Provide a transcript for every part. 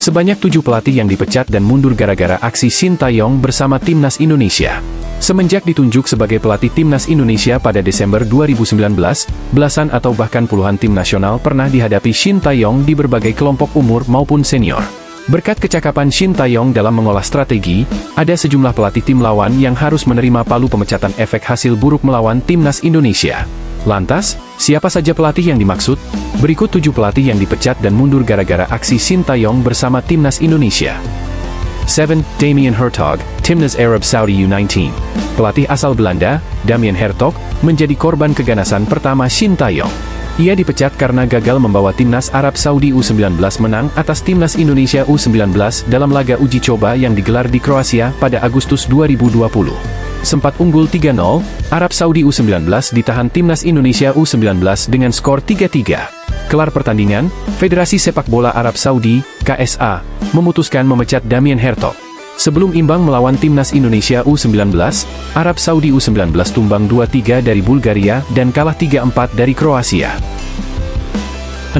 Sebanyak 7 pelatih yang dipecat dan mundur gara-gara aksi Shin Tae-yong bersama Timnas Indonesia. Semenjak ditunjuk sebagai pelatih Timnas Indonesia pada Desember 2019, belasan atau bahkan puluhan tim nasional pernah dihadapi Shin Tae-yong di berbagai kelompok umur maupun senior. Berkat kecakapan Shin Tae-yong dalam mengolah strategi, ada sejumlah pelatih tim lawan yang harus menerima palu pemecatan efek hasil buruk melawan Timnas Indonesia. Lantas, siapa saja pelatih yang dimaksud? Berikut 7 pelatih yang dipecat dan mundur gara-gara aksi Shin Tae-yong bersama Timnas Indonesia. 7. Damien Hertog, Timnas Arab Saudi U19. Pelatih asal Belanda, Damien Hertog, menjadi korban keganasan pertama Shin Tae-yong. Ia dipecat karena gagal membawa Timnas Arab Saudi U19 menang atas Timnas Indonesia U19 dalam laga uji coba yang digelar di Kroasia pada Agustus 2020. Sempat unggul 3-0, Arab Saudi U19 ditahan Timnas Indonesia U19 dengan skor 3-3. Kelar pertandingan, Federasi Sepak Bola Arab Saudi, KSA, memutuskan memecat Damien Hertog. Sebelum imbang melawan Timnas Indonesia U19, Arab Saudi U19 tumbang 2-3 dari Bulgaria dan kalah 3-4 dari Kroasia.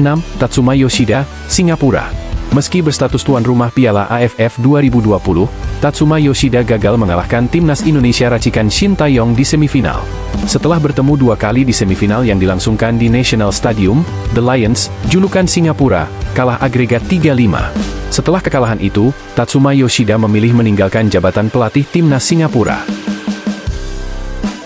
6. Tatsuma Yoshida, Singapura. Meski berstatus tuan rumah Piala AFF 2020, Tatsuma Yoshida gagal mengalahkan Timnas Indonesia racikan Shin Tae-yong di semifinal. Setelah bertemu 2 kali di semifinal yang dilangsungkan di National Stadium, The Lions, julukan Singapura, kalah agregat 3-5. Setelah kekalahan itu, Tatsuma Yoshida memilih meninggalkan jabatan pelatih Timnas Singapura.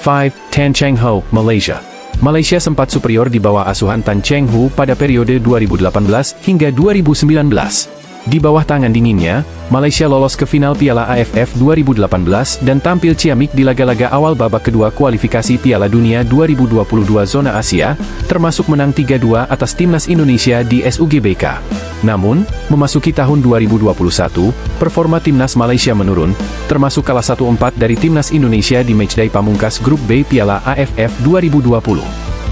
5. Tan Cheng Ho, Malaysia. Malaysia sempat superior di bawah asuhan Tan Cheng Ho pada periode 2018 hingga 2019. Di bawah tangan dinginnya, Malaysia lolos ke final Piala AFF 2018 dan tampil ciamik di laga-laga awal babak kedua kualifikasi Piala Dunia 2022 zona Asia, termasuk menang 3-2 atas Timnas Indonesia di SUGBK. Namun, memasuki tahun 2021, performa Timnas Malaysia menurun, termasuk kalah 1-4 dari Timnas Indonesia di matchday pamungkas Grup B Piala AFF 2020.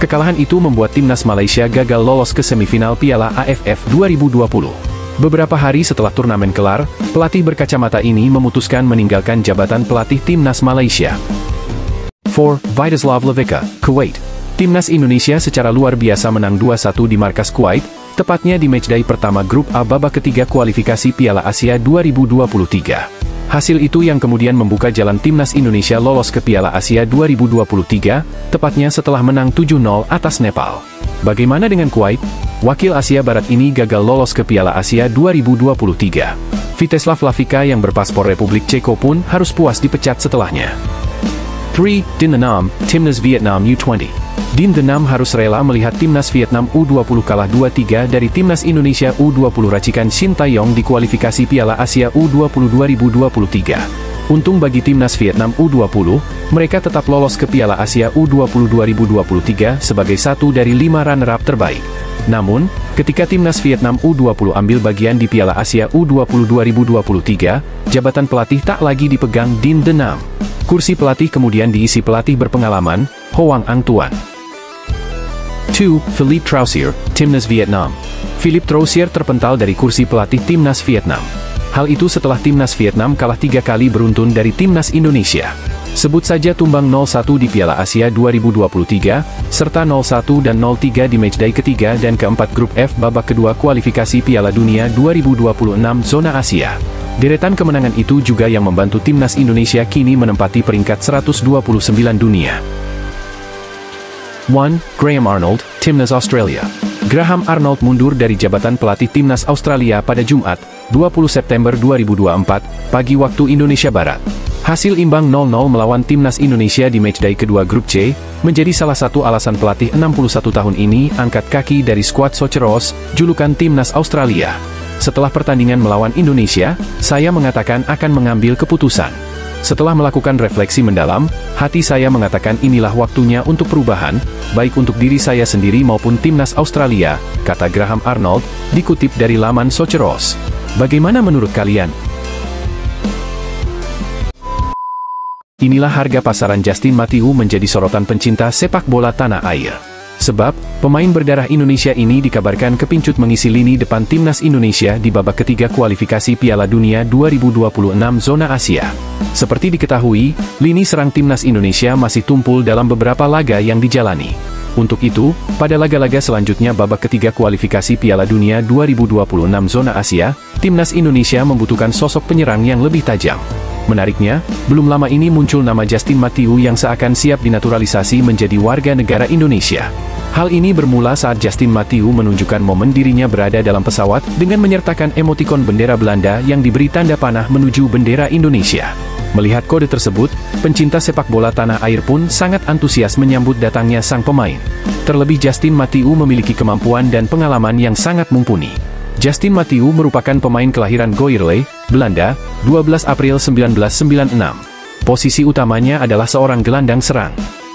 Kekalahan itu membuat Timnas Malaysia gagal lolos ke semifinal Piala AFF 2020. Beberapa hari setelah turnamen kelar, pelatih berkacamata ini memutuskan meninggalkan jabatan pelatih Timnas Malaysia. 4. Vidislav Levica, Kuwait. Timnas Indonesia secara luar biasa menang 2-1 di markas Kuwait, tepatnya di matchday pertama Grup A babak ketiga kualifikasi Piala Asia 2023. Hasil itu yang kemudian membuka jalan Timnas Indonesia lolos ke Piala Asia 2023, tepatnya setelah menang 7-0 atas Nepal. Bagaimana dengan Kuwait? Wakil Asia Barat ini gagal lolos ke Piala Asia 2023. Vidislav Levica yang berpaspor Republik Ceko pun harus puas dipecat setelahnya. 3. Dinh Nam, Timnas Vietnam U20. Dinh Nam harus rela melihat Timnas Vietnam U20 kalah 2-3 dari Timnas Indonesia U20 racikan Shin Tae-yong di kualifikasi Piala Asia U20 2023. Untung bagi Timnas Vietnam U20, mereka tetap lolos ke Piala Asia U20 2023 sebagai satu dari 5 runner-up terbaik. Namun, ketika Timnas Vietnam U20 ambil bagian di Piala Asia U20 2023, jabatan pelatih tak lagi dipegang Dinh Nam. Kursi pelatih kemudian diisi pelatih berpengalaman, Hoang Anh Tuan. 2. Philippe Troussier, Timnas Vietnam. Philippe Troussier terpental dari kursi pelatih Timnas Vietnam. Hal itu setelah Timnas Vietnam kalah 3 kali beruntun dari Timnas Indonesia. Sebut saja tumbang 0-1 di Piala Asia 2023, serta 0-1 dan 0-3 di matchday ketiga dan keempat Grup F babak kedua kualifikasi Piala Dunia 2026 zona Asia. Deretan kemenangan itu juga yang membantu Timnas Indonesia kini menempati peringkat 129 dunia. 1. Graham Arnold, Timnas Australia. Graham Arnold mundur dari jabatan pelatih Timnas Australia pada Jumat, 20 September 2024, pagi waktu Indonesia Barat. Hasil imbang 0-0 melawan Timnas Indonesia di matchday kedua Grup C, menjadi salah satu alasan pelatih 61 tahun ini angkat kaki dari skuad Socceroos, julukan Timnas Australia. Setelah pertandingan melawan Indonesia, saya mengatakan akan mengambil keputusan. Setelah melakukan refleksi mendalam, hati saya mengatakan inilah waktunya untuk perubahan, baik untuk diri saya sendiri maupun Timnas Australia, kata Graham Arnold, dikutip dari laman Socceroos. Bagaimana menurut kalian? Inilah harga pasaran Justin Matthew menjadi sorotan pencinta sepak bola tanah air. Sebab, pemain berdarah Indonesia ini dikabarkan kepincut mengisi lini depan Timnas Indonesia di babak ketiga kualifikasi Piala Dunia 2026 zona Asia. Seperti diketahui, lini serang Timnas Indonesia masih tumpul dalam beberapa laga yang dijalani. Untuk itu, pada laga-laga selanjutnya babak ketiga kualifikasi Piala Dunia 2026 zona Asia, timnas Indonesia membutuhkan sosok penyerang yang lebih tajam. Menariknya, belum lama ini muncul nama Justin Matthew yang seakan siap dinaturalisasi menjadi warga negara Indonesia. Hal ini bermula saat Justin Matthew menunjukkan momen dirinya berada dalam pesawat dengan menyertakan emotikon bendera Belanda yang diberi tanda panah menuju bendera Indonesia. Melihat kode tersebut, pencinta sepak bola tanah air pun sangat antusias menyambut datangnya sang pemain. Terlebih Justin Matthew memiliki kemampuan dan pengalaman yang sangat mumpuni. Justin Matthew merupakan pemain kelahiran Goirle, Belanda, 12 April 1996. Posisi utamanya adalah seorang gelandang serang.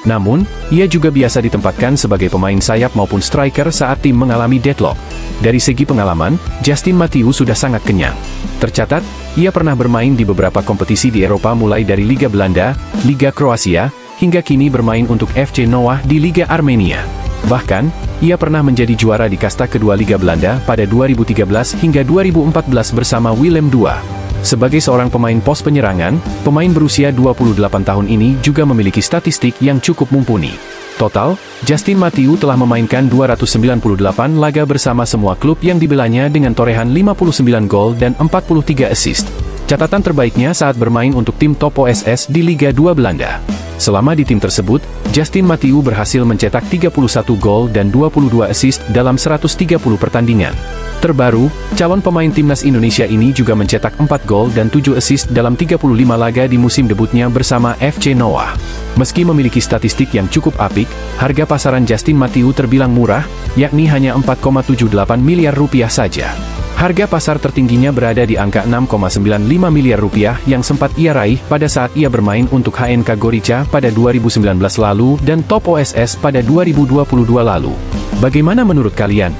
Namun, ia juga biasa ditempatkan sebagai pemain sayap maupun striker saat tim mengalami deadlock. Dari segi pengalaman, Justin Matthew sudah sangat kenyang. Tercatat, ia pernah bermain di beberapa kompetisi di Eropa mulai dari Liga Belanda, Liga Kroasia, hingga kini bermain untuk FC Noah di Liga Armenia. Bahkan, ia pernah menjadi juara di kasta kedua Liga Belanda pada 2013 hingga 2014 bersama Willem II. Sebagai seorang pemain pos penyerangan, pemain berusia 28 tahun ini juga memiliki statistik yang cukup mumpuni. Total, Justin Matthew telah memainkan 298 laga bersama semua klub yang dibelanya dengan torehan 59 gol dan 43 assist. Catatan terbaiknya saat bermain untuk tim top OSS di Liga 2 Belanda. Selama di tim tersebut, Justin Matthew berhasil mencetak 31 gol dan 22 assist dalam 130 pertandingan. Terbaru, calon pemain timnas Indonesia ini juga mencetak 4 gol dan 7 assist dalam 35 laga di musim debutnya bersama FC Noah. Meski memiliki statistik yang cukup apik, harga pasaran Justin Matthew terbilang murah, yakni hanya 4,78 miliar rupiah saja. Harga pasar tertingginya berada di angka 6,95 miliar rupiah yang sempat ia raih pada saat ia bermain untuk HNK Gorica pada 2019 lalu dan Top OSS pada 2022 lalu. Bagaimana menurut kalian?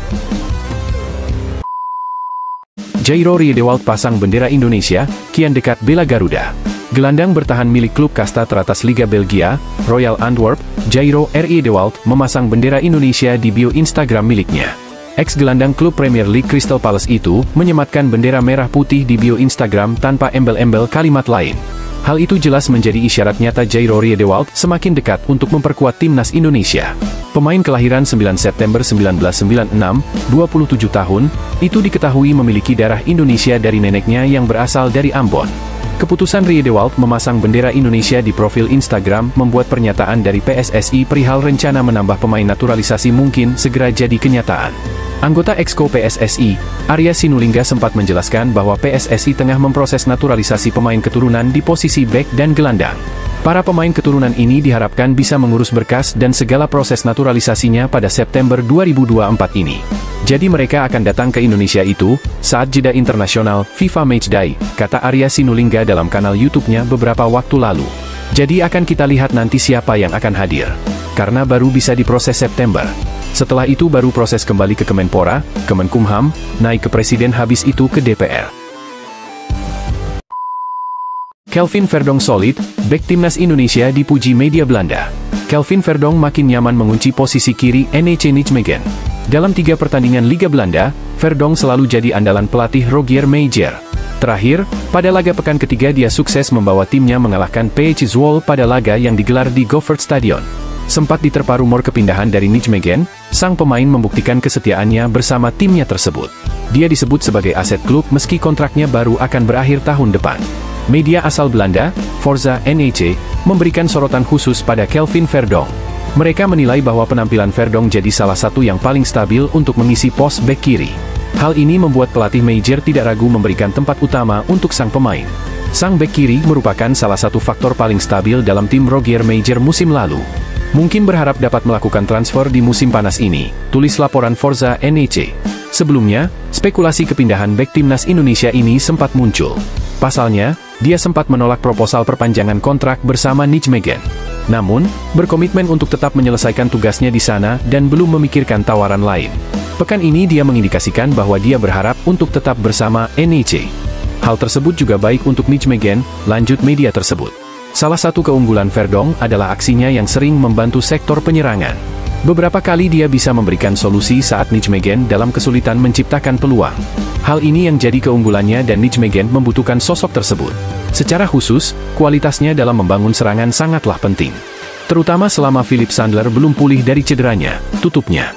Jairo Riedewald pasang bendera Indonesia, kian dekat bela Garuda. Gelandang bertahan milik klub kasta teratas Liga Belgia, Royal Antwerp, Jairo Riedewald memasang bendera Indonesia di bio Instagram miliknya. Ex-gelandang klub Premier League Crystal Palace itu menyematkan bendera merah putih di bio Instagram tanpa embel-embel kalimat lain. Hal itu jelas menjadi isyarat nyata Jairo Riedewald semakin dekat untuk memperkuat timnas Indonesia. Pemain kelahiran 9 September 1996, 27 tahun, itu diketahui memiliki darah Indonesia dari neneknya yang berasal dari Ambon. Keputusan Riedewald memasang bendera Indonesia di profil Instagram membuat pernyataan dari PSSI perihal rencana menambah pemain naturalisasi mungkin segera jadi kenyataan. Anggota Exco PSSI, Arya Sinulinga sempat menjelaskan bahwa PSSI tengah memproses naturalisasi pemain keturunan di posisi bek dan gelandang. Para pemain keturunan ini diharapkan bisa mengurus berkas dan segala proses naturalisasinya pada September 2024 ini. Jadi mereka akan datang ke Indonesia itu saat jeda internasional FIFA Matchday, kata Arya Sinulinga dalam kanal YouTube-nya beberapa waktu lalu. Jadi akan kita lihat nanti siapa yang akan hadir. Karena baru bisa diproses September. Setelah itu baru proses kembali ke Kemenpora, Kemenkumham, naik ke Presiden habis itu ke DPR. Kelvin Verdonk solid, bek timnas Indonesia dipuji media Belanda. Kelvin Verdonk makin nyaman mengunci posisi kiri NEC Nijmegen. Dalam 3 pertandingan Liga Belanda, Verdonk selalu jadi andalan pelatih Rogier Meijer. Terakhir, pada laga pekan ketiga dia sukses membawa timnya mengalahkan PSV Zwolle pada laga yang digelar di Goffert Stadion. Sempat diterpa rumor kepindahan dari Nijmegen, sang pemain membuktikan kesetiaannya bersama timnya tersebut. Dia disebut sebagai aset klub meski kontraknya baru akan berakhir tahun depan. Media asal Belanda, Forza NEC, memberikan sorotan khusus pada Kelvin Verdonk. Mereka menilai bahwa penampilan Verdonk jadi salah satu yang paling stabil untuk mengisi pos bek kiri. Hal ini membuat pelatih Meijer tidak ragu memberikan tempat utama untuk sang pemain. Sang bek kiri merupakan salah satu faktor paling stabil dalam tim Rogier Meijer musim lalu. Mungkin berharap dapat melakukan transfer di musim panas ini, tulis laporan Forza NEC. Sebelumnya, spekulasi kepindahan bek timnas Indonesia ini sempat muncul. Pasalnya, dia sempat menolak proposal perpanjangan kontrak bersama Nijmegen. Namun, berkomitmen untuk tetap menyelesaikan tugasnya di sana dan belum memikirkan tawaran lain. Pekan ini dia mengindikasikan bahwa dia berharap untuk tetap bersama NEC. Hal tersebut juga baik untuk Nijmegen, lanjut media tersebut. Salah satu keunggulan Verdonk adalah aksinya yang sering membantu sektor penyerangan. Beberapa kali dia bisa memberikan solusi saat Nijmegen dalam kesulitan menciptakan peluang. Hal ini yang jadi keunggulannya dan Nijmegen membutuhkan sosok tersebut. Secara khusus, kualitasnya dalam membangun serangan sangatlah penting. Terutama selama Philip Sandler belum pulih dari cederanya, tutupnya.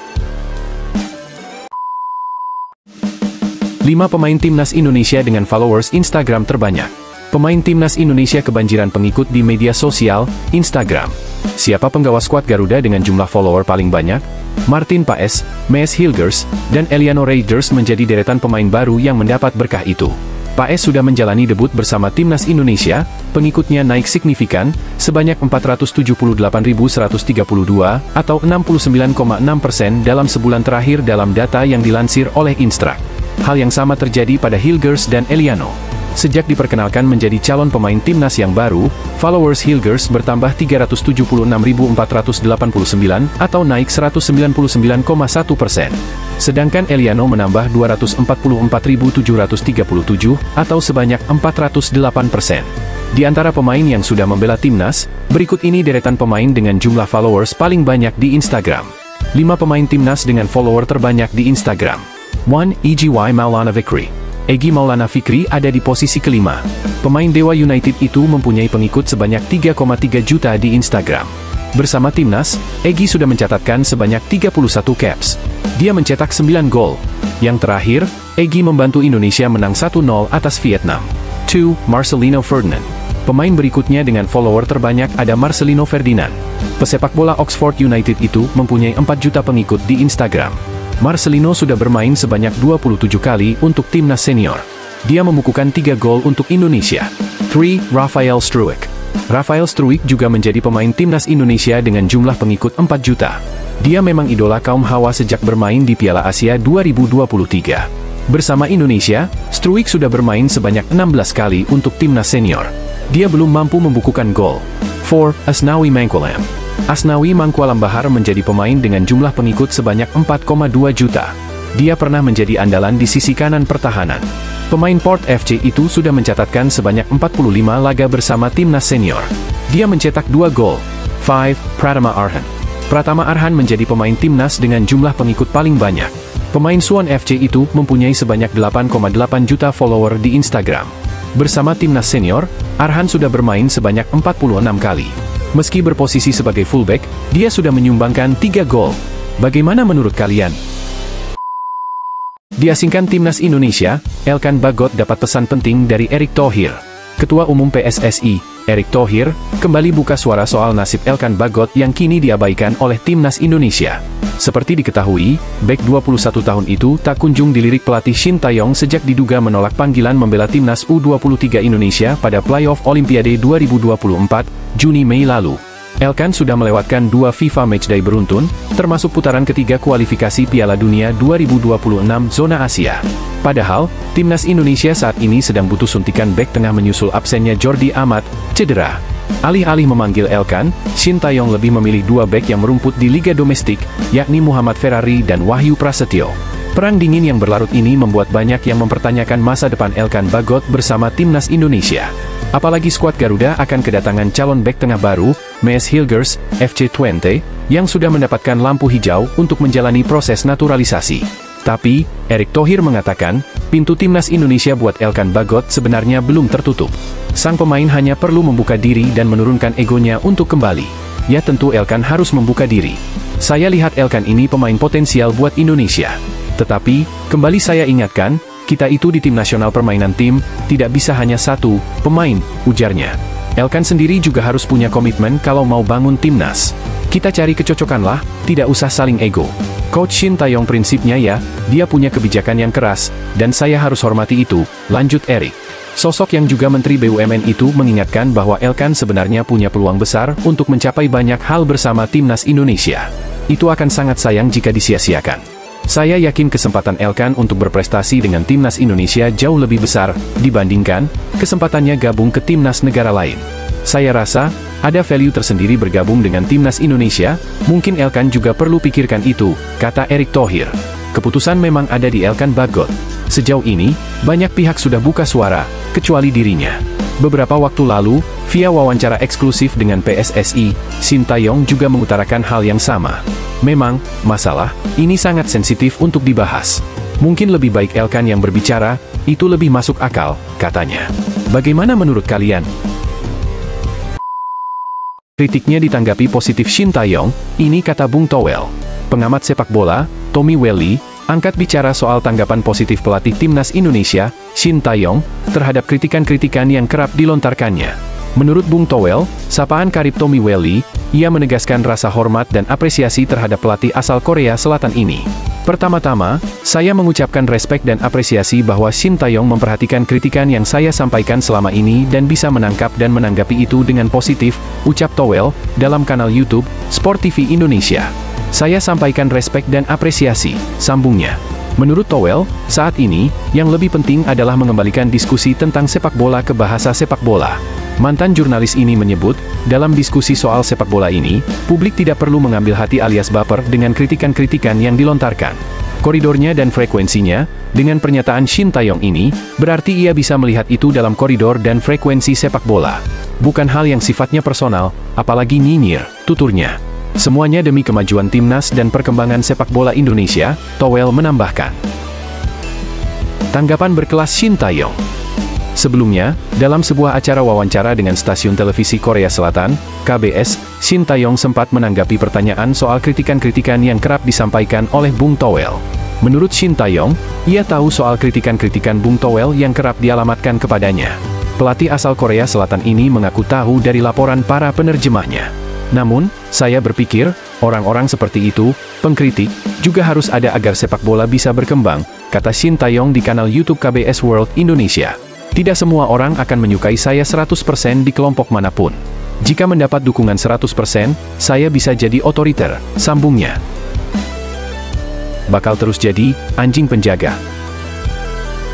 5 pemain timnas Indonesia dengan followers Instagram terbanyak. Pemain timnas Indonesia kebanjiran pengikut di media sosial, Instagram. Siapa penggawa skuad Garuda dengan jumlah follower paling banyak? Martin Paes, Mees Hilgers, dan Eliano Reijers menjadi deretan pemain baru yang mendapat berkah itu. Paes sudah menjalani debut bersama timnas Indonesia, pengikutnya naik signifikan, sebanyak 478.132 atau 69,6% dalam sebulan terakhir dalam data yang dilansir oleh Instract. Hal yang sama terjadi pada Hilgers dan Eliano. Sejak diperkenalkan menjadi calon pemain timnas yang baru, followers Hilgers bertambah 376.489 atau naik 199,1%. Sedangkan Eliano menambah 244.737 atau sebanyak 408%. Di antara pemain yang sudah membela timnas, berikut ini deretan pemain dengan jumlah followers paling banyak di Instagram. 5 pemain timnas dengan follower terbanyak di Instagram. 1. Egy Maulana Fikri. Egy Maulana Fikri ada di posisi kelima. Pemain Dewa United itu mempunyai pengikut sebanyak 3,3 juta di Instagram. Bersama timnas, Egy sudah mencatatkan sebanyak 31 caps. Dia mencetak 9 gol. Yang terakhir, Egy membantu Indonesia menang 1-0 atas Vietnam. 2. Marcelino Ferdinand. Pemain berikutnya dengan follower terbanyak ada Marcelino Ferdinand. Pesepak bola Oxford United itu mempunyai 4 juta pengikut di Instagram. Marcelino sudah bermain sebanyak 27 kali untuk timnas senior. Dia membukukan 3 gol untuk Indonesia. 3. Rafael Struijk. Rafael Struijk juga menjadi pemain timnas Indonesia dengan jumlah pengikut 4 juta. Dia memang idola kaum Hawa sejak bermain di Piala Asia 2023. Bersama Indonesia, Struijk sudah bermain sebanyak 16 kali untuk timnas senior. Dia belum mampu membukukan gol. 4. Asnawi Mangkulam. Asnawi Mangkulam Bahar menjadi pemain dengan jumlah pengikut sebanyak 4,2 juta. Dia pernah menjadi andalan di sisi kanan pertahanan. Pemain Port FC itu sudah mencatatkan sebanyak 45 laga bersama timnas senior. Dia mencetak 2 gol. 5. Pratama Arhan. Pratama Arhan menjadi pemain timnas dengan jumlah pengikut paling banyak. Pemain Suwon FC itu mempunyai sebanyak 8,8 juta follower di Instagram. Bersama timnas senior, Arhan sudah bermain sebanyak 46 kali. Meski berposisi sebagai fullback, dia sudah menyumbangkan 3 gol. Bagaimana menurut kalian? Diasingkan timnas Indonesia, Elkan Bagot dapat pesan penting dari Erick Thohir. Ketua Umum PSSI, Erick Thohir, kembali buka suara soal nasib Elkan Bagot yang kini diabaikan oleh timnas Indonesia. Seperti diketahui, bek 21 tahun itu tak kunjung dilirik pelatih Shin Tae-yong sejak diduga menolak panggilan membela timnas U23 Indonesia pada playoff Olimpiade 2024, Juni-Mei lalu. Elkan sudah melewatkan 2 FIFA Matchday beruntun, termasuk putaran ketiga kualifikasi Piala Dunia 2026 zona Asia. Padahal, timnas Indonesia saat ini sedang butuh suntikan bek tengah menyusul absennya Jordi Amat, cedera. Alih-alih memanggil Elkan, Shin Tae-yong lebih memilih 2 bek yang merumput di Liga Domestik, yakni Muhammad Ferrari dan Wahyu Prasetyo. Perang dingin yang berlarut ini membuat banyak yang mempertanyakan masa depan Elkan Bagot bersama timnas Indonesia. Apalagi skuad Garuda akan kedatangan calon bek tengah baru, Mees Hilgers, FC Twente, yang sudah mendapatkan lampu hijau untuk menjalani proses naturalisasi. Tapi, Erick Thohir mengatakan, pintu timnas Indonesia buat Elkan Bagot sebenarnya belum tertutup. Sang pemain hanya perlu membuka diri dan menurunkan egonya untuk kembali. Ya tentu Elkan harus membuka diri. Saya lihat Elkan ini pemain potensial buat Indonesia. Tetapi, kembali saya ingatkan, kita itu di tim nasional permainan tim, tidak bisa hanya satu pemain, ujarnya. Elkan sendiri juga harus punya komitmen kalau mau bangun timnas. Kita cari kecocokanlah, tidak usah saling ego. Coach Shin Tae-yong prinsipnya ya, dia punya kebijakan yang keras, dan saya harus hormati itu, lanjut Erick. Sosok yang juga Menteri BUMN itu mengingatkan bahwa Elkan sebenarnya punya peluang besar untuk mencapai banyak hal bersama timnas Indonesia. Itu akan sangat sayang jika disia-siakan. Saya yakin kesempatan Elkan untuk berprestasi dengan timnas Indonesia jauh lebih besar dibandingkan kesempatannya gabung ke timnas negara lain. Saya rasa ada value tersendiri bergabung dengan timnas Indonesia, mungkin Elkan juga perlu pikirkan itu, kata Erick Thohir. Keputusan memang ada di Elkan Bagot. Sejauh ini, banyak pihak sudah buka suara, kecuali dirinya. Beberapa waktu lalu, via wawancara eksklusif dengan PSSI, Shin Tae-yong juga mengutarakan hal yang sama. Memang, masalah ini sangat sensitif untuk dibahas. Mungkin lebih baik Elkan yang berbicara, itu lebih masuk akal, katanya. Bagaimana menurut kalian? Kritiknya ditanggapi positif Shin Tae-yong, ini kata Bung Towel. Pengamat sepak bola, Tommy Welly, angkat bicara soal tanggapan positif pelatih timnas Indonesia, Shin Tae-yong, terhadap kritikan-kritikan yang kerap dilontarkannya. Menurut Bung Towel, sapaan karib Tommy Welly, ia menegaskan rasa hormat dan apresiasi terhadap pelatih asal Korea Selatan ini. Pertama-tama, saya mengucapkan respek dan apresiasi bahwa Shin Tae-yong memperhatikan kritikan yang saya sampaikan selama ini dan bisa menangkap dan menanggapi itu dengan positif, ucap Towel, dalam kanal YouTube, Sport TV Indonesia. Saya sampaikan respek dan apresiasi, sambungnya. Menurut Towel, saat ini, yang lebih penting adalah mengembalikan diskusi tentang sepak bola ke bahasa sepak bola. Mantan jurnalis ini menyebut, dalam diskusi soal sepak bola ini, publik tidak perlu mengambil hati alias baper dengan kritikan-kritikan yang dilontarkan. Koridornya dan frekuensinya, dengan pernyataan Shin Tae-yong ini, berarti ia bisa melihat itu dalam koridor dan frekuensi sepak bola. Bukan hal yang sifatnya personal, apalagi nyinyir, tuturnya. Semuanya demi kemajuan timnas dan perkembangan sepak bola Indonesia, Towel menambahkan. Tanggapan berkelas Shin Tae-yong. Sebelumnya, dalam sebuah acara wawancara dengan stasiun televisi Korea Selatan, KBS, Shin Tae-yong sempat menanggapi pertanyaan soal kritikan-kritikan yang kerap disampaikan oleh Bung Towel. Menurut Shin Tae-yong, ia tahu soal kritikan-kritikan Bung Towel yang kerap dialamatkan kepadanya. Pelatih asal Korea Selatan ini mengaku tahu dari laporan para penerjemahnya. Namun, saya berpikir, orang-orang seperti itu, pengkritik, juga harus ada agar sepak bola bisa berkembang, kata Shin Tae-yong di kanal YouTube KBS World Indonesia. Tidak semua orang akan menyukai saya 100% di kelompok manapun. Jika mendapat dukungan 100%, saya bisa jadi otoriter, sambungnya. Bakal terus jadi anjing penjaga.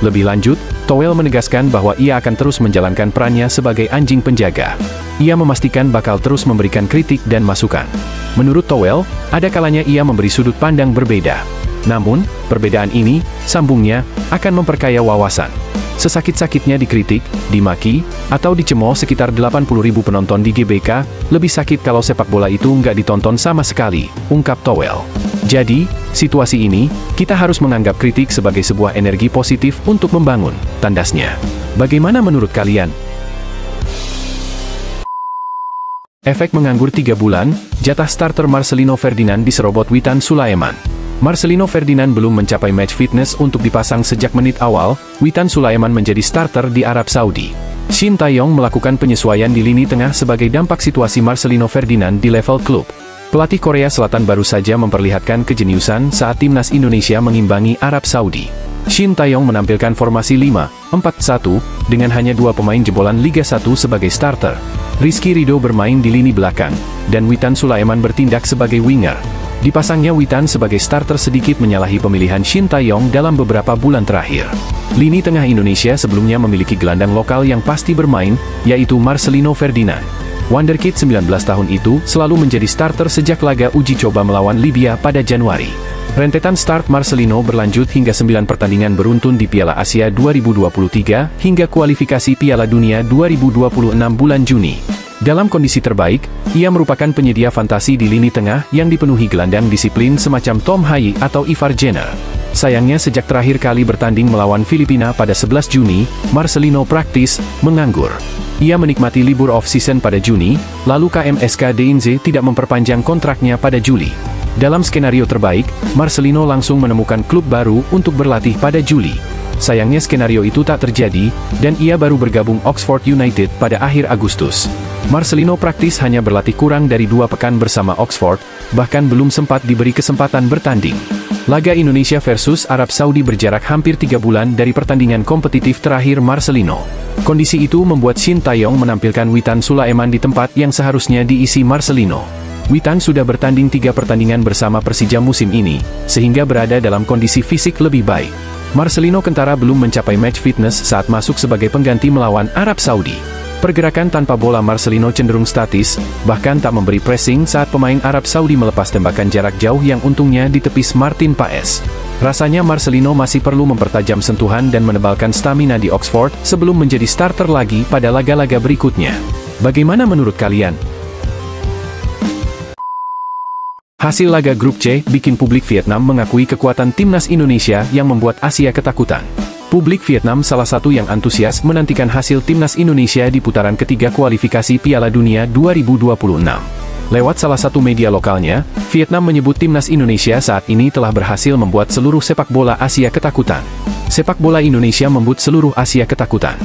Lebih lanjut, Towel menegaskan bahwa ia akan terus menjalankan perannya sebagai anjing penjaga. Ia memastikan bakal terus memberikan kritik dan masukan. Menurut Towel, ada kalanya ia memberi sudut pandang berbeda. Namun, perbedaan ini, sambungnya, akan memperkaya wawasan. Sesakit-sakitnya dikritik, dimaki, atau dicemooh sekitar 80.000 penonton di GBK, lebih sakit kalau sepak bola itu nggak ditonton sama sekali, ungkap Towel. Jadi, situasi ini, kita harus menganggap kritik sebagai sebuah energi positif untuk membangun, tandasnya. Bagaimana menurut kalian? Efek menganggur 3 bulan, jatah starter Marcelino Ferdinand diserobot Witan Sulaiman. Marcelino Ferdinand belum mencapai match fitness untuk dipasang sejak menit awal, Witan Sulaiman menjadi starter di Arab Saudi. Shin Tae-yong melakukan penyesuaian di lini tengah sebagai dampak situasi Marcelino Ferdinand di level klub. Pelatih Korea Selatan baru saja memperlihatkan kejeniusan saat timnas Indonesia mengimbangi Arab Saudi. Shin Tae-yong menampilkan formasi 5-4-1, dengan hanya 2 pemain jebolan Liga 1 sebagai starter. Rizky Ridho bermain di lini belakang, dan Witan Sulaiman bertindak sebagai winger. Dipasangnya Witan sebagai starter sedikit menyalahi pemilihan Shin Tae-yong dalam beberapa bulan terakhir. Lini tengah Indonesia sebelumnya memiliki gelandang lokal yang pasti bermain, yaitu Marcelino Ferdinand. Wonderkid 19 tahun itu selalu menjadi starter sejak laga uji coba melawan Libya pada Januari. Rentetan start Marcelino berlanjut hingga 9 pertandingan beruntun di Piala Asia 2023 hingga kualifikasi Piala Dunia 2026 bulan Juni. Dalam kondisi terbaik, ia merupakan penyedia fantasi di lini tengah yang dipenuhi gelandang disiplin semacam Tom Hayi atau Ivar Jenner. Sayangnya sejak terakhir kali bertanding melawan Filipina pada 11 Juni, Marcelino praktis menganggur. Ia menikmati libur off-season pada Juni, lalu KMSK DINZ tidak memperpanjang kontraknya pada Juli. Dalam skenario terbaik, Marcelino langsung menemukan klub baru untuk berlatih pada Juli. Sayangnya skenario itu tak terjadi, dan ia baru bergabung Oxford United pada akhir Agustus. Marcelino praktis hanya berlatih kurang dari 2 pekan bersama Oxford, bahkan belum sempat diberi kesempatan bertanding. Laga Indonesia versus Arab Saudi berjarak hampir 3 bulan dari pertandingan kompetitif terakhir Marcelino. Kondisi itu membuat Shin Tae-yong menampilkan Witan Sulaiman di tempat yang seharusnya diisi Marcelino. Witan sudah bertanding 3 pertandingan bersama Persija musim ini, sehingga berada dalam kondisi fisik lebih baik. Marcelino kentara belum mencapai match fitness saat masuk sebagai pengganti melawan Arab Saudi. Pergerakan tanpa bola Marcelino cenderung statis, bahkan tak memberi pressing saat pemain Arab Saudi melepas tembakan jarak jauh yang untungnya ditepis Martin Paes. Rasanya Marcelino masih perlu mempertajam sentuhan dan menebalkan stamina di Oxford sebelum menjadi starter lagi pada laga-laga berikutnya. Bagaimana menurut kalian? Hasil laga grup C bikin publik Vietnam mengakui kekuatan timnas Indonesia yang membuat Asia ketakutan. Publik Vietnam salah satu yang antusias menantikan hasil timnas Indonesia di putaran ketiga kualifikasi Piala Dunia 2026. Lewat salah satu media lokalnya, Vietnam menyebut timnas Indonesia saat ini telah berhasil membuat seluruh sepak bola Asia ketakutan. Sepak bola Indonesia membuat seluruh Asia ketakutan.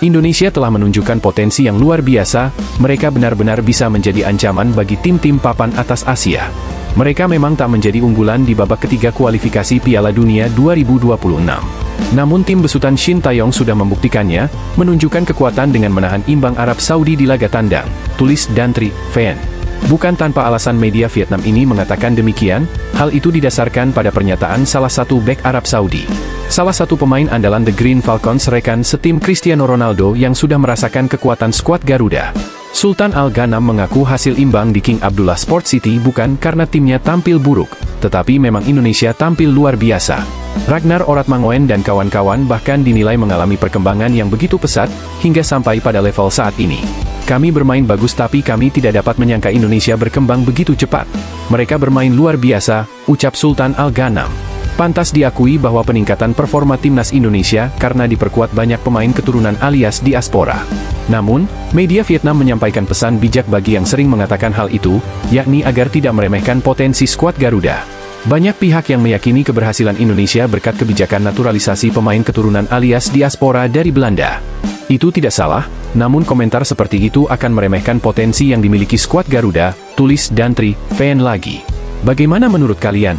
Indonesia telah menunjukkan potensi yang luar biasa, mereka benar-benar bisa menjadi ancaman bagi tim-tim papan atas Asia. Mereka memang tak menjadi unggulan di babak ketiga kualifikasi Piala Dunia 2026. Namun tim besutan Shin Taeyong sudah membuktikannya, menunjukkan kekuatan dengan menahan imbang Arab Saudi di laga tandang, tulis Dantri Phan. Bukan tanpa alasan media Vietnam ini mengatakan demikian, hal itu didasarkan pada pernyataan salah satu bek Arab Saudi. Salah satu pemain andalan The Green Falcons rekan setim Cristiano Ronaldo yang sudah merasakan kekuatan skuad Garuda. Sultan Al Ghanam mengaku hasil imbang di King Abdullah Sport City bukan karena timnya tampil buruk, tetapi memang Indonesia tampil luar biasa. Ragnar Oratmangoen dan kawan-kawan bahkan dinilai mengalami perkembangan yang begitu pesat, hingga sampai pada level saat ini. Kami bermain bagus tapi kami tidak dapat menyangka Indonesia berkembang begitu cepat. Mereka bermain luar biasa, ucap Sultan Al Ghanam. Pantas diakui bahwa peningkatan performa timnas Indonesia karena diperkuat banyak pemain keturunan alias diaspora. Namun, media Vietnam menyampaikan pesan bijak bagi yang sering mengatakan hal itu, yakni agar tidak meremehkan potensi skuad Garuda. Banyak pihak yang meyakini keberhasilan Indonesia berkat kebijakan naturalisasi pemain keturunan alias diaspora dari Belanda. Itu tidak salah, namun komentar seperti itu akan meremehkan potensi yang dimiliki skuad Garuda, tulis Dantri Phan lagi. Bagaimana menurut kalian?